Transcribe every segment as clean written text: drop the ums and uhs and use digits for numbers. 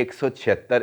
176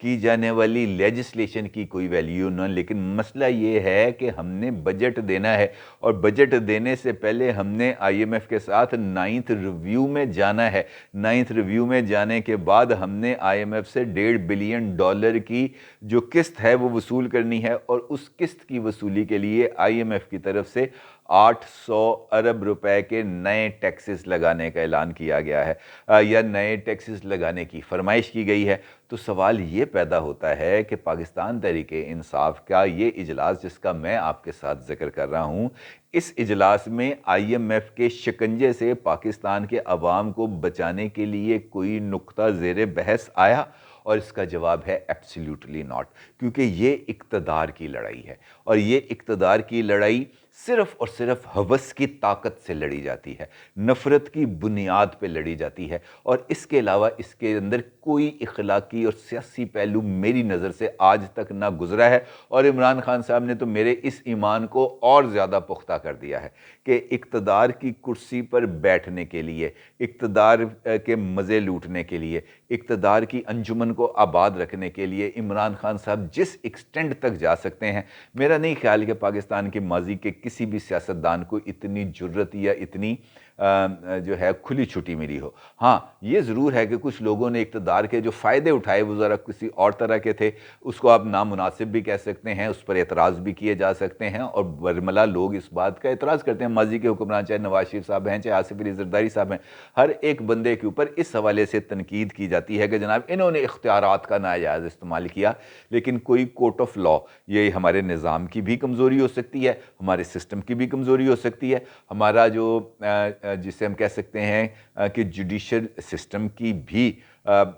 کی جانے والی لیجسلیشن کی کوئی ویلیو نہ، لیکن مسئلہ یہ ہے کہ ہم نے بجٹ دینا ہے، اور بجٹ دینے سے پہلے ہم نے آئی ایم ایف کے ساتھ 9th ریویو میں جانا ہے۔ 9th ریویو میں جانے کے بعد ہم نے آئی ایم ایف سے $1.5 بلین کی جو قسط ہے وہ وصول کرنی ہے، اور اس قسط کی وصولی کے لیے آئی ایم ایف کی طرف سے 800 ارب روپے کے نئے ٹیکسز لگانے کا اعلان کیا گیا ہے، یا نئے ٹیکسز لگانے کی فرمائش کی گئی ہے۔ تو سوال یہ پیدا ہوتا ہے کہ پاکستان تحریک انصاف کا یہ اجلاس جس کا میں آپ کے ساتھ ذکر کر رہا ہوں، اس اجلاس میں آئی ایم ایف کے شکنجے سے پاکستان کے عوام کو بچانے کے لیے کوئی نقطہ زیر بحث آیا؟ اور اس کا جواب ہے ایبسلیوٹلی ناٹ، کیونکہ یہ اقتدار کی لڑائی ہے، اور یہ اقتدار کی لڑائی صرف اور صرف ہوس کی طاقت سے لڑی جاتی ہے، نفرت کی بنیاد پہ لڑی جاتی ہے، اور اس کے علاوہ اس کے اندر کوئی اخلاقی اور سیاسی پہلو میری نظر سے آج تک نہ گزرا ہے۔ اور عمران خان صاحب نے تو میرے اس ایمان کو اور زیادہ پختہ کر دیا ہے کہ اقتدار کی کرسی پر بیٹھنے کے لیے، اقتدار کے مزے لوٹنے کے لیے، اقتدار کی انجمن کو آباد رکھنے کے لیے عمران خان صاحب جس ایکسٹینڈ تک جا سکتے ہیں، میرا نہیں خیال کہ پاکستان کے ماضی کے کسی بھی سیاستدان کو اتنی جرت یا اتنی جو ہے کھلی چھٹی ملی ہو۔ ہاں یہ ضرور ہے کہ کچھ لوگوں نے اقتدار کے جو فائدے اٹھائے وہ ذرا کسی اور طرح کے تھے، اس کو آپ نامناسب بھی کہہ سکتے ہیں، اس پر اعتراض بھی کیے جا سکتے ہیں، اور برملا لوگ اس بات کا اعتراض کرتے ہیں۔ ماضی کے حکمران چاہے نواز شریف صاحب ہیں، چاہے آصف علی زرداری صاحب ہیں، ہر ایک بندے کے اوپر اس حوالے سے تنقید کی جاتی ہے کہ جناب انہوں نے اختیارات کا ناجائز استعمال کیا، لیکن کوئی کورٹ آف لا، یہ ہمارے نظام کی بھی کمزوری ہو سکتی ہے، ہمارے سسٹم کی بھی کمزوری ہو سکتی ہے، ہمارا جو جسے ہم کہہ سکتے ہیں کہ جوڈیشل سسٹم کی بھی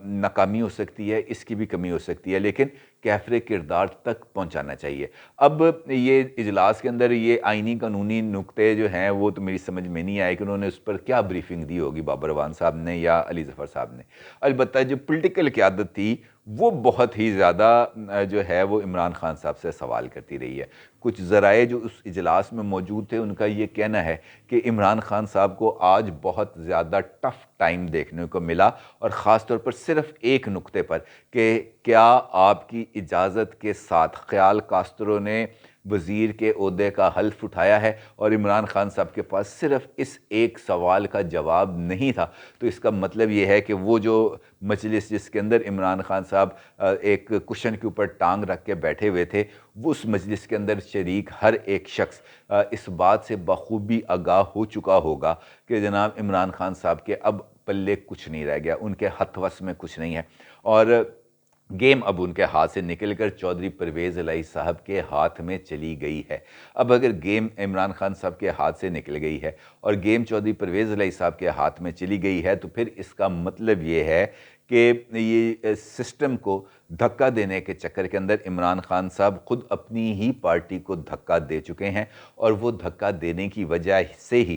ناکامی ہو سکتی ہے، اس کی بھی کمی ہو سکتی ہے، لیکن کیفر کردار تک پہنچانا چاہیے۔ اب یہ اجلاس کے اندر یہ آئینی قانونی نکتے جو ہیں وہ تو میری سمجھ میں نہیں آئے کہ انہوں نے اس پر کیا بریفنگ دی ہوگی بابر اعوان صاحب نے یا علی ظفر صاحب نے۔ البتہ جو پولیٹیکل قیادت تھی وہ بہت ہی زیادہ جو ہے وہ عمران خان صاحب سے سوال کرتی رہی ہے۔ کچھ ذرائع جو اس اجلاس میں موجود تھے ان کا یہ کہنا ہے کہ عمران خان صاحب کو آج بہت زیادہ ٹف ٹائم دیکھنے کو ملا، اور خاص طور پر صرف ایک نقطے پر کہ کیا آپ کی اجازت کے ساتھ خیال کاسترو نے وزیر کے عہدے کا حلف اٹھایا ہے، اور عمران خان صاحب کے پاس صرف اس ایک سوال کا جواب نہیں تھا۔ تو اس کا مطلب یہ ہے کہ وہ جو مجلس جس کے اندر عمران خان صاحب ایک کشن کے اوپر ٹانگ رکھ کے بیٹھے ہوئے تھے، وہ اس مجلس کے اندر شریک ہر ایک شخص اس بات سے بخوبی آگاہ ہو چکا ہوگا کہ جناب عمران خان صاحب کے اب پلے کچھ نہیں رہ گیا، ان کے ہتھ وس میں کچھ نہیں ہے، اور گیم اب ان کے ہاتھ سے نکل کر چودھری پرویز الہی صاحب کے ہاتھ میں چلی گئی ہے۔ اب اگر گیم عمران خان صاحب کے ہاتھ سے نکل گئی ہے اور گیم چودھری پرویز الہی صاحب کے ہاتھ میں چلی گئی ہے، تو پھر اس کا مطلب یہ ہے کہ یہ سسٹم کو دھکا دینے کے چکر کے اندر عمران خان صاحب خود اپنی ہی پارٹی کو دھکا دے چکے ہیں، اور وہ دھکا دینے کی وجہ سے ہی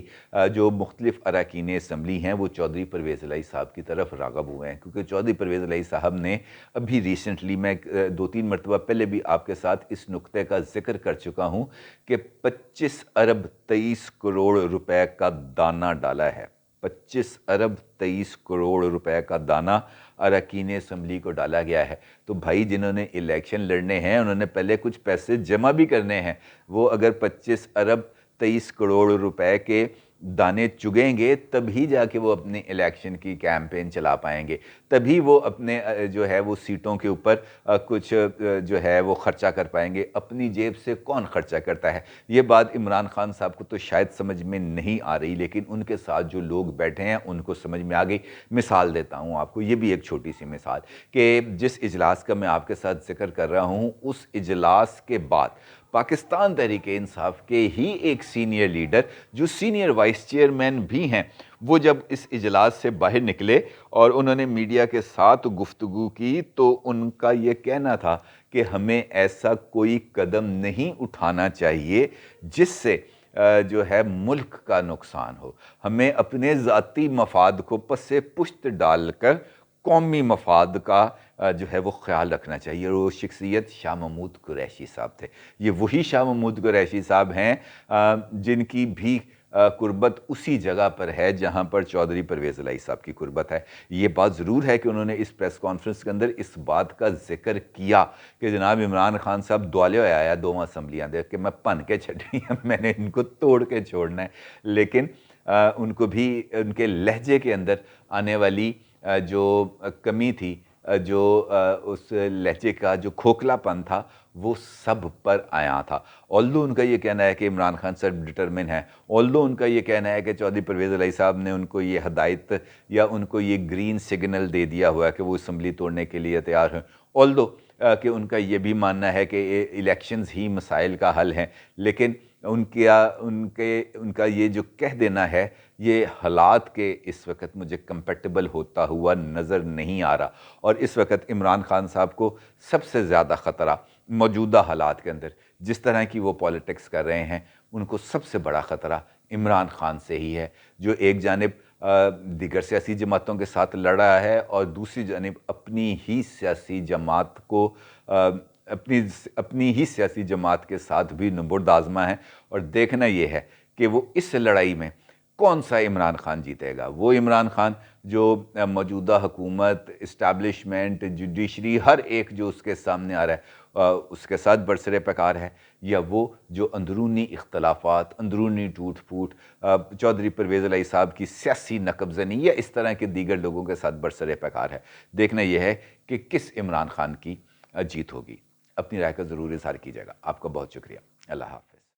جو مختلف اراکین اسمبلی ہیں وہ چودھری پرویز الہی صاحب کی طرف راغب ہوئے ہیں، کیونکہ چودھری پرویز الہی صاحب نے ابھی ریسنٹلی، میں 2-3 مرتبہ پہلے بھی آپ کے ساتھ اس نقطے کا ذکر کر چکا ہوں کہ 25 ارب 23 کروڑ روپے کا دانہ ڈالا ہے۔ 25 ارب 23 کروڑ روپے کا دانہ اراکین اسمبلی کو ڈالا گیا ہے۔ تو بھائی جنہوں نے الیکشن لڑنے ہیں انہوں نے پہلے کچھ پیسے جمع بھی کرنے ہیں۔ وہ اگر 25 ارب 23 کروڑ روپے کے دانے چگیں گے تبھی جا کے وہ اپنے الیکشن کی کیمپین چلا پائیں گے، تبھی وہ اپنے جو ہے وہ سیٹوں کے اوپر کچھ جو ہے وہ خرچہ کر پائیں گے۔ اپنی جیب سے کون خرچہ کرتا ہے؟ یہ بات عمران خان صاحب کو تو شاید سمجھ میں نہیں آ رہی، لیکن ان کے ساتھ جو لوگ بیٹھے ہیں ان کو سمجھ میں آ گئی۔ مثال دیتا ہوں آپ کو، یہ بھی ایک چھوٹی سی مثال، کہ جس اجلاس کا میں آپ کے ساتھ ذکر کر رہا ہوں، اس اجلاس کے بعد پاکستان تحریک انصاف کے ہی ایک سینئر لیڈر جو سینئر وائس چیئرمین بھی ہیں، وہ جب اس اجلاس سے باہر نکلے اور انہوں نے میڈیا کے ساتھ گفتگو کی تو ان کا یہ کہنا تھا کہ ہمیں ایسا کوئی قدم نہیں اٹھانا چاہیے جس سے جو ہے ملک کا نقصان ہو۔ ہمیں اپنے ذاتی مفاد کو پس پشت ڈال کر قومی مفاد کا جو ہے وہ خیال رکھنا چاہیے۔ اور وہ شخصیت شاہ محمود قریشی صاحب تھے۔ یہ وہی شاہ محمود قریشی صاحب ہیں جن کی بھی قربت اسی جگہ پر ہے جہاں پر چودھری پرویز الہی صاحب کی قربت ہے۔ یہ بات ضرور ہے کہ انہوں نے اس پریس کانفرنس کے اندر اس بات کا ذکر کیا کہ جناب عمران خان صاحب دوالے ہوئے آیا دو اسمبلیاں دے کہ میں پن کے چھڑنی ہے، میں نے ان کو توڑ کے چھوڑنا ہے، لیکن ان کو بھی ان کے لہجے کے اندر آنے والی جو کمی تھی، جو اس لہجے کا جو کھوکھلا پن تھا، وہ سب پر آیا تھا۔ آلدو ان کا یہ کہنا ہے کہ عمران خان صاحب ڈٹرمن ہے، آلدو ان کا یہ کہنا ہے کہ چودھری پرویز الہی صاحب نے ان کو یہ ہدایت یا ان کو یہ گرین سگنل دے دیا ہوا ہے کہ وہ اسمبلی توڑنے کے لیے تیار ہیں، آلدو کہ ان کا یہ بھی ماننا ہے کہ الیکشنز ہی مسائل کا حل ہیں، لیکن ان کا یہ جو کہہ دینا ہے یہ حالات کے اس وقت مجھے کمپیٹیبل ہوتا ہوا نظر نہیں آ رہا۔ اور اس وقت عمران خان صاحب کو سب سے زیادہ خطرہ موجودہ حالات کے اندر جس طرح کی وہ پالیٹکس کر رہے ہیں، ان کو سب سے بڑا خطرہ عمران خان سے ہی ہے، جو ایک جانب دیگر سیاسی جماعتوں کے ساتھ لڑ رہا ہے اور دوسری جانب اپنی ہی سیاسی جماعت کو اپنی ہی سیاسی جماعت کے ساتھ بھی نبرد آزما ہے، اور دیکھنا یہ ہے کہ وہ اس لڑائی میں کون سا عمران خان جیتے گا۔ وہ عمران خان جو موجودہ حکومت، اسٹیبلشمنٹ، جوڈیشری، ہر ایک جو اس کے سامنے آ رہا ہے اس کے ساتھ برسر پیکار ہے، یا وہ جو اندرونی اختلافات، اندرونی ٹوٹ پھوٹ، چودھری پرویز الہی صاحب کی سیاسی نقب زنی یا اس طرح کے دیگر لوگوں کے ساتھ برسر پیکار ہے۔ دیکھنا یہ ہے کہ کس عمران خان کی جیت ہوگی۔ اپنی رائے کا ضرور اظہار کیجیے گا۔ آپ کا بہت شکریہ۔ اللہ حافظ۔